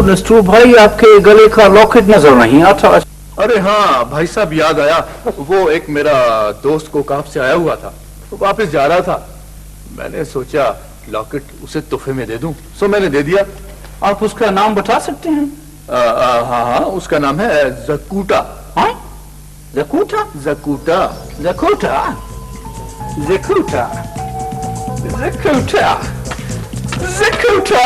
नस्टू भाई, आपके गले का लॉकेट नजर नहीं आता। अरे हाँ भाई साहब, याद आया, वो एक मेरा दोस्त कोकाप से आया हुआ था, वापस जा रहा था। मैंने सोचा लॉकेट उसे तोहफे में दे दूं, सो मैंने दे दिया। आप उसका नाम बता सकते हैं? हाँ हाँ, उसका नाम है जकूटा। हाँ? जकूटा? जकूटा। जकूटा? जकूटा? जकूटा? जकूटा?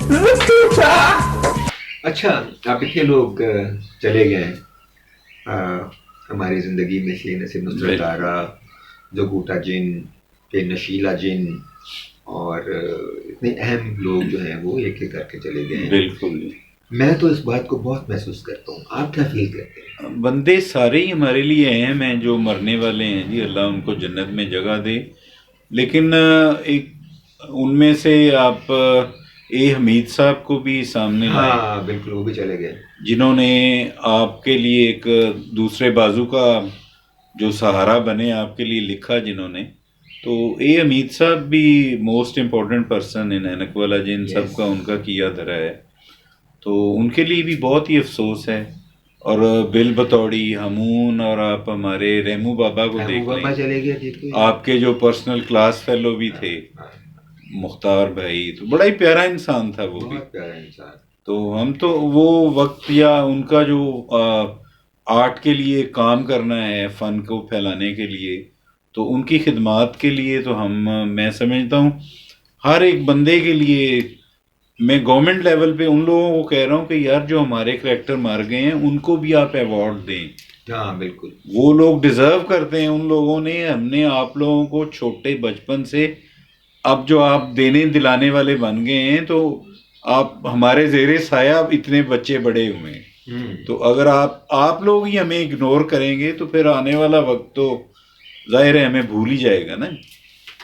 जकूटा? अच्छा, आप इतने लोग चले गए हमारी ज़िंदगी में से, नसीब नुसरत आरा, जकूटा जिन, फिर नशीला जिन, और इतने अहम लोग जो हैं वो एक एक करके चले गए हैं। बिल्कुल, मैं तो इस बात को बहुत महसूस करता हूँ। आप क्या फील करते हैं? बंदे सारे ही हमारे लिए अहम हैं जो मरने वाले हैं जी, अल्लाह उनको जन्नत में जगह दे। लेकिन एक उनमें से आप ए हमीद साहब को भी सामने लाए। हाँ बिल्कुल, वो भी चले गए, जिन्होंने आपके लिए एक दूसरे बाजू का जो सहारा बने, आपके लिए लिखा जिन्होंने। तो ए हमीद साहब भी मोस्ट इम्पोर्टेंट पर्सन इन ऐनकवाला जिन, सबका उनका किया धरा है, तो उनके लिए भी बहुत ही अफसोस है। और बिल बतौड़ी, हमून, और आप हमारे रहमू बाबा को देख लें, चले गए। आपके जो पर्सनल क्लास फेलो भी थे मुख्तार भाई, तो बड़ा ही प्यारा इंसान था वो भी, प्यारा इंसान। तो हम तो वो वक्त या उनका जो आर्ट के लिए काम करना है, फ़न को फैलाने के लिए, तो उनकी खिदमात के लिए तो मैं समझता हूँ हर एक बंदे के लिए, मैं गवर्नमेंट लेवल पे उन लोगों को कह रहा हूँ कि यार जो हमारे करैक्टर मार गए हैं उनको भी आप अवार्ड दें। हाँ बिल्कुल, वो लोग डिज़र्व करते हैं। उन लोगों ने, हमने आप लोगों को छोटे बचपन से, अब जो आप देने दिलाने वाले बन गए हैं, तो आप हमारे ज़ेरे साया इतने बच्चे बड़े हुए हैं, तो अगर आप लोग ही हमें इग्नोर करेंगे तो फिर आने वाला वक्त तो जाहिर है हमें भूल ही जाएगा ना।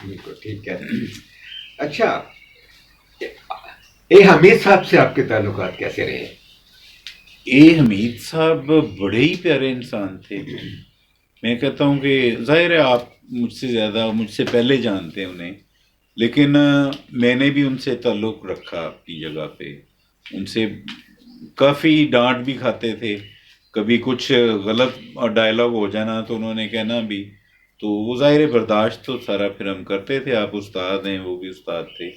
बिल्कुल ठीक है। अच्छा, ए हमीद साहब से आपके ताल्लुकात कैसे रहे? ए हमीद साहब बड़े ही प्यारे इंसान थे। मैं कहता हूँ कि जाहिर है आप मुझसे ज़्यादा, मुझसे पहले जानते हैं उन्हें, लेकिन मैंने भी उनसे ताल्लुक़ रखा अपनी जगह पे। उनसे काफ़ी डांट भी खाते थे, कभी कुछ गलत डायलॉग हो जाना तो उन्होंने कहना भी, तो वो ज़ाहिर है बर्दाश्त तो सारा फिर हम करते थे। आप उस्ताद हैं, वो भी उस्ताद थे।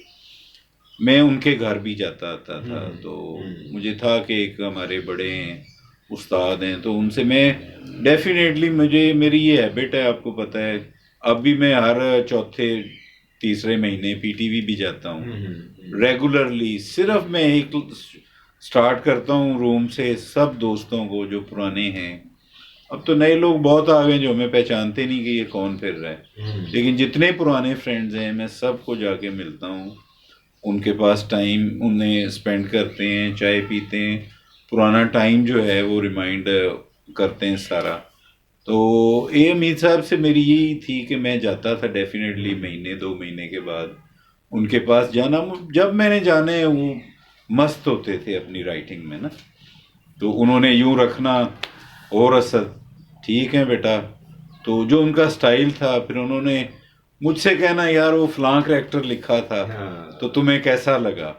मैं उनके घर भी जाता आता था, तो मुझे था कि एक हमारे बड़े हैं, उस्ताद हैं, तो उनसे मैं डेफिनेटली, मेरी ये हैबिट है, आपको पता है, अब भी मैं हर चौथे तीसरे महीने पीटीवी भी जाता हूँ रेगुलरली। सिर्फ मैं एक स्टार्ट करता हूँ रूम से, सब दोस्तों को जो पुराने हैं, अब तो नए लोग बहुत आ गए जो हमें पहचानते नहीं कि ये कौन फिर रहा है, लेकिन जितने पुराने फ्रेंड्स हैं मैं सबको जाके मिलता हूँ, उनके पास टाइम उन्हें स्पेंड करते हैं, चाय पीते हैं, पुराना टाइम जो है वो रिमाइंड करते हैं सारा। तो ए हमीद साहब से मेरी यही थी कि मैं जाता था डेफिनेटली महीने 2 महीने के बाद उनके पास जाना। जब मैंने जाने, वो मस्त होते थे अपनी राइटिंग में ना, तो उन्होंने यूँ रखना, और असद ठीक है बेटा, तो जो उनका स्टाइल था, फिर उन्होंने मुझसे कहना यार वो फलां करैक्टर लिखा था, तो तुम्हें कैसा लगा।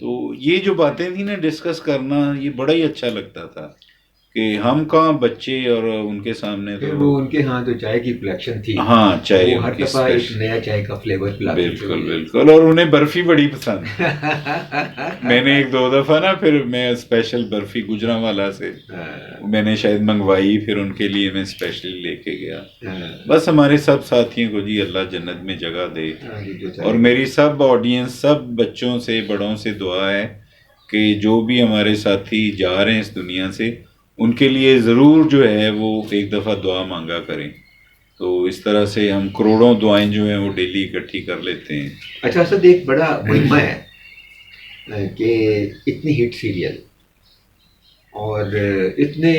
तो ये जो बातें थी ना डिस्कस करना, ये बड़ा ही अच्छा लगता था कि हम कहाँ बच्चे और उनके सामने, तो वो उनके यहाँ तो चाय की कलेक्शन थी। हाँ, चाय हर दफा एक नया चाय का फ्लेवर पिलाते थे। बिल्कुल बिल्कुल, और उन्हें बर्फी बड़ी पसंद। मैंने 1-2 दफ़ा ना, फिर मैं स्पेशल बर्फी गुजरांवाला से मैंने शायद मंगवाई, फिर उनके लिए मैं स्पेशली लेके गया। बस हमारे सब साथियों को जी अल्लाह जन्नत में जगह दे, और मेरी सब ऑडियंस, सब बच्चों से बड़ों से दुआ है कि जो भी हमारे साथी जा रहे हैं इस दुनिया से, उनके लिए ज़रूर जो है वो एक दफ़ा दुआ मांगा करें। तो इस तरह से हम करोड़ों दुआएं जो हैं वो डेली इकट्ठी कर लेते हैं। अच्छा सर, एक बड़ा मुहिम्मा है कि इतनी हिट सीरियल और इतने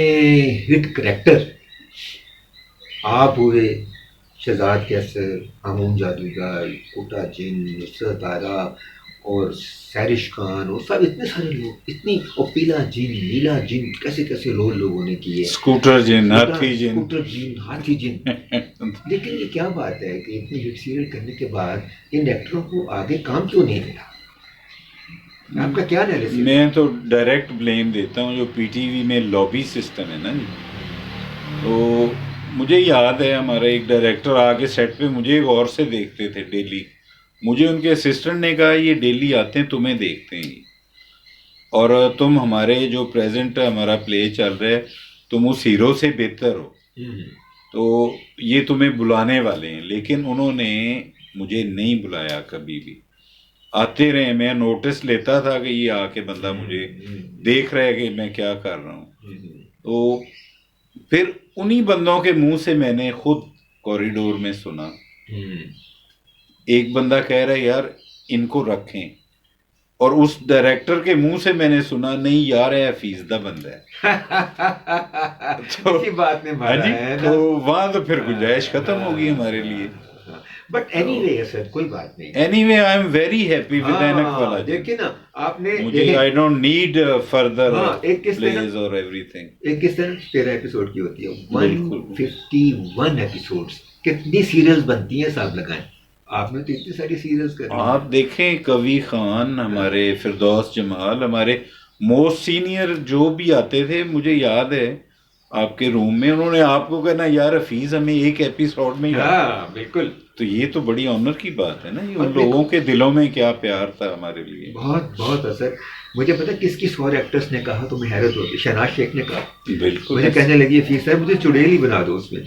हिट करैक्टर, आप हुए शहजाद कैसर, हमून जादूगर, कोटा जिन, नुसरत आरा और सैरिश खान, और सब इतने सारे लोग, इतनी ओपीला जिन, नीला जिन, कैसे कैसे रोल लोगों ने किए, स्कूटर जिन, हाथी जिन, हाथी जिन। लेकिन ये क्या बात है कि इतनी हिट सीरियल करने के बाद इन एक्टरों को आगे काम क्यों नहीं मिला? آپ کا کیا انالیسس؟ میں تو ڈائریکٹ بلیم دیتا ہوں جو پی ٹی وی میں لابی سسٹم ہے نا جی. تو مجھے یاد ہے ہمارا ایک ڈائریکٹر آ کے سیٹ پہ مجھے غور سے دیکھتے تھے ڈیلی. مجھے ان کے اسسٹنٹ نے کہا یہ ڈیلی آتے ہیں تمہیں دیکھتے ہیں اور تم ہمارے جو پریزنٹ ہمارا پلے چل رہا ہے تم اس ہیرو سے بہتر ہو تو یہ تمہیں بلانے والے ہیں. لیکن انہوں نے مجھے نہیں بلایا کبھی بھی. آتے رہے, میں نوٹس لیتا تھا کہ یہ آ کے بندہ مجھے دیکھ رہا ہے کہ میں کیا کر رہا ہوں. تو پھر انہی بندوں کے منہ سے میں نے خود کوریڈور میں سنا ایک بندہ کہہ رہا ہے یار ان کو رکھیں, اور اس ڈائریکٹر کے منہ سے میں نے سنا نہیں یار ہے حفیظ بندہ ہے. اسی بات نے مارا ہے نا. تو وہاں تو پھر گنجائش ختم ہوگی ہمارے لیے. بٹ اینی وے سر کوئی بات نہیں. Anyway I am very happy with اینک والا. دیکھیے نا آپ نے مجھے آئی ڈونٹ نیڈ فردر ایک پلیز اور ایوری تھنگ. ایک کس طرح 13 ایپیسوڈ کی ہوتی ہے 151 ایپیسوڈس. کتنی سیریلز بنتی ہیں صاحب لگائیں. آپ نے تو اتنی ساری سیریلز کر. آپ دیکھیں کوی خان ہمارے, فردوس جمال ہمارے موسٹ سینئر جو بھی آتے تھے, مجھے یاد ہے آپ کے روم میں انہوں نے آپ کو کہنا یار حفیظ ہمیں ایک ایپیسوڈ میں. ہاں بالکل. تو یہ تو بڑی آنر کی بات ہے نا. یہ ان لوگوں کے دلوں میں کیا پیار تھا ہمارے لیے. بہت بہت اثر. مجھے پتا کس اور ایکٹرس نے کہا تو میں حیرت ہوتی. شہناز شیخ نے کہا بالکل. مجھے کہنے لگی حفیظ صاحب مجھے چڑیل ہی بنا دو اس میں.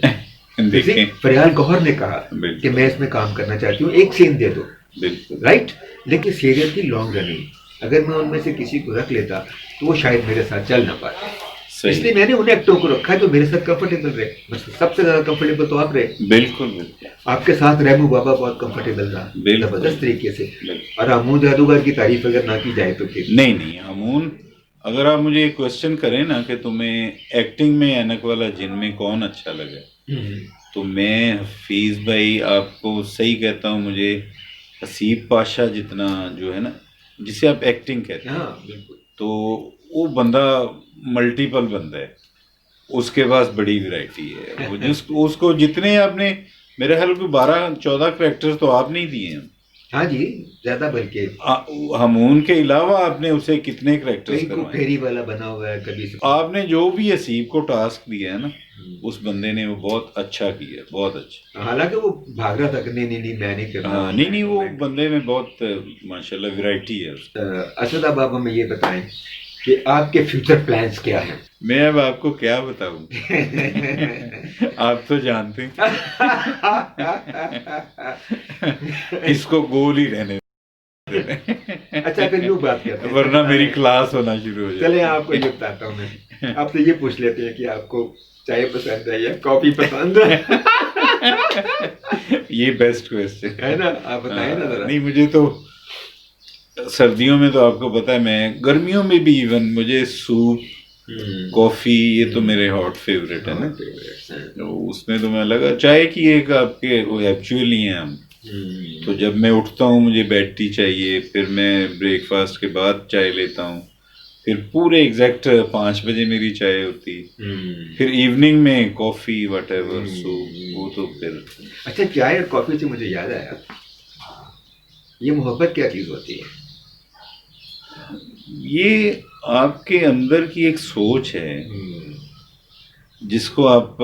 فریال گوہر نے کہا کہ میں اس میں کام کرنا چاہتی ہوں, ایک سین دے دو. بالکل رائٹ. لیکن سیریل کی لانگ رننگ, اگر میں ان میں سے کسی کو رکھ لیتا تو وہ شاید میرے ساتھ چل نہ پاتے. اس لیے میں نے ان ایکٹوں کو رکھا ہے جو میرے ساتھ کمفرٹیبل رہے. سب سے زیادہ کمفرٹیبل تو آپ رہے. بالکل بالکل. آپ کے ساتھ ریمو بابا بہت کمفرٹیبل رہا زبردست طریقے سے. اور ہمون جادوگر کی تعریف اگر نہ کی جائے تو پھر نہیں. ہمون اگر آپ مجھے ایک کوشچن کریں نا کہ تمہیں ایکٹنگ میں اینک والا جن میں کون اچھا لگا, تو میں حفیظ بھائی آپ کو صحیح کہتا ہوں, مجھے حسیب پاشا جتنا جو ہے نا جسے آپ ایکٹنگ کہتے ہیں, تو وہ بندہ ملٹیپل بندہ ہے. اس کے پاس بڑی ویرائٹی ہے. اس کو جتنے آپ نے میرے خیال کو 12-14 کریکٹرز تو آپ نے ہی دیے ہیں. ہاں جی زیادہ, بلکہ ہمون کے علاوہ آپ نے اسے کتنے کریکٹرز کروائے. پھیری والا بنا ہوا ہے کبھی. آپ نے جو بھی حسیب کو ٹاسک دیا ہے نا اس بندے نے وہ بہت اچھا کیا, بہت اچھا. حالانکہ وہ بھاگ رہا تھا کہ نہیں میں نہیں کرنا. نہیں وہ بندے میں بہت ماشاءاللہ ویرائٹی ہے. اسد اب ہمیں یہ بتائیں کہ آپ کے فیوچر پلانز کیا ہیں؟ میں اب آپ کو کیا بتاؤں, آپ تو جانتے ہیں. اس کو گول ہی رہنے اچھا پھر یوں بات کرتے ہیں ورنہ میری کلاس ہونا شروع ہو جائے. چلیں آپ کو یہ بتاتا ہوں میں. آپ سے یہ پوچھ لیتے ہیں کہ آپ کو چائے پسند ہے یا کافی پسند ہے؟ یہ بیسٹ کویسچن ہے نا. آپ بتائیں نا ذرا. نہیں مجھے تو سردیوں میں تو آپ کو پتا ہے, میں گرمیوں میں بھی ایون مجھے سوپ کافی یہ تو میرے ہاٹ فیوریٹ ہے نا. اس میں تو میں لگا چائے کی ایک آپ کے وہ ایکچولی ہیں ہم. تو جب میں اٹھتا ہوں مجھے بیڈ ٹی چاہیے, پھر میں بریک فاسٹ کے بعد چائے لیتا ہوں, پھر پورے ایگزیکٹ 5 بجے میری چائے ہوتی, پھر ایوننگ میں کافی وٹ ایور سوپ. وہ تو پھر اچھا چائے اور کافی سے مجھے یاد آیا, یہ محبت کیا چیز ہوتی ہے؟ یہ آپ کے اندر کی ایک سوچ ہے جس کو آپ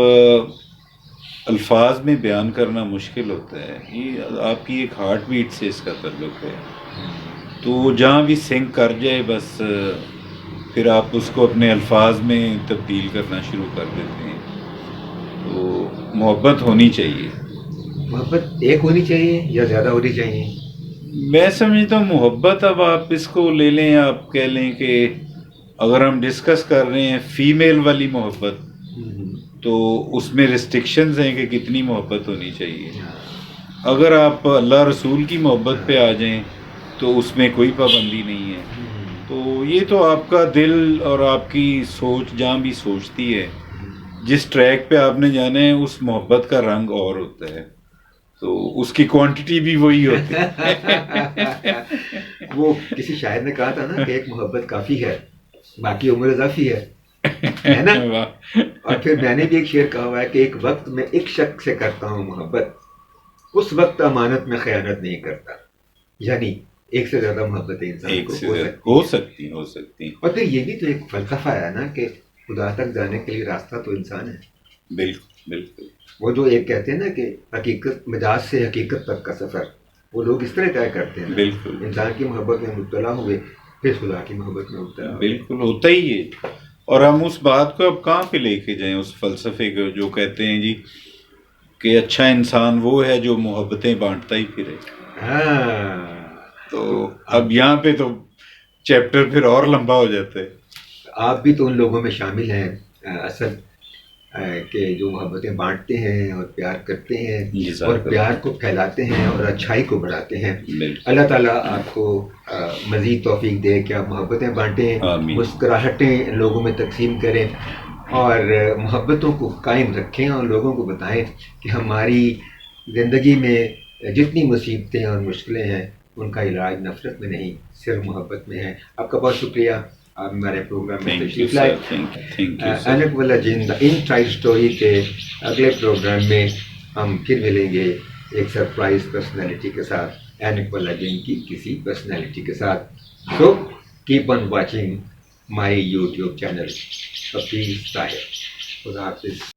الفاظ میں بیان کرنا مشکل ہوتا ہے. یہ آپ کی ایک ہارٹ بیٹ سے اس کا تعلق ہے. تو جہاں بھی سنک کر جائے بس پھر آپ اس کو اپنے الفاظ میں تبدیل کرنا شروع کر دیتے ہیں. تو محبت ہونی چاہیے. محبت ایک ہونی چاہیے یا زیادہ ہونی چاہیے؟ میں سمجھتا ہوں محبت, اب آپ اس کو لے لیں, آپ کہہ لیں کہ اگر ہم ڈسکس کر رہے ہیں فیمیل والی محبت تو اس میں ریسٹرکشنز ہیں کہ کتنی محبت ہونی چاہیے. اگر آپ اللہ رسول کی محبت پہ آ جائیں تو اس میں کوئی پابندی نہیں ہے. تو یہ تو آپ کا دل اور آپ کی سوچ جہاں بھی سوچتی ہے, جس ٹریک پہ آپ نے جانا ہے اس محبت کا رنگ اور ہوتا ہے, تو اس کی کوانٹٹی بھی وہی ہوتی ہے. وہ کسی شاعر نے کہا تھا نا کہ ایک محبت کافی ہے باقی عمر اضافی ہے نا. اور پھر میں نے بھی ایک شعر کہا ہوا ہے کہ ایک وقت میں ایک شخص سے کرتا ہوں محبت, اس وقت امانت میں خیانت نہیں کرتا. یعنی एक से ज्यादा मोहब्बतें इंसान एक को से हो ज्यादा सकती हो सकती हैं। और फिर ये भी तो एक फलसफा है ना कि खुदा तक जाने के लिए रास्ता तो इंसान है। बिल्कुल बिल्कुल। वो जो एक कहते हैं ना कि हकीकत मिजाज से हकीकत तक का सफर, वो लोग इस तरह तय करते हैं ना। बिल्कुल। इंसान की मोहब्बत में मुब्तला हुए फिर खुदा की मोहब्बत में मुब्तला हुए। बिल्कुल होता ही है। और हम उस बात को अब कहाँ पे लेके जाएं, उस फलसफे को जो कहते हैं जी कि अच्छा इंसान वो है जो मोहब्बतें बांटता ही फिरे। हाँ, तो अब यहाँ पे तो चैप्टर फिर और लंबा हो जाता है। आप भी तो उन लोगों में शामिल हैं असल कि जो मोहब्बतें बांटते हैं और प्यार करते हैं और प्यार को फैलाते हैं और अच्छाई को बढ़ाते हैं। अल्लाह ताला आपको मज़ीद तौफीक दे कि आप मोहब्बतें बांटें, मुस्कुराहटें लोगों में तकसीम करें और मोहब्बतों को कायम रखें और लोगों को बताएं कि हमारी ज़िंदगी में जितनी मुसीबतें और मुश्किलें हैं उनका इलाज नफ़रत में नहीं, सिर्फ मोहब्बत में है। आपका बहुत शुक्रिया, आप हमारे प्रोग्राम में तशरीफ लाए। ऐनक वाला जिन द इनसाइड स्टोरी के अगले प्रोग्राम में हम फिर मिलेंगे एक सरप्राइज पर्सनैलिटी के साथ, ऐनक वाला जिन की किसी पर्सनैलिटी के साथ। So keep on watching my YouTube channel Hafeez Tahir. खुदा हाफिज़।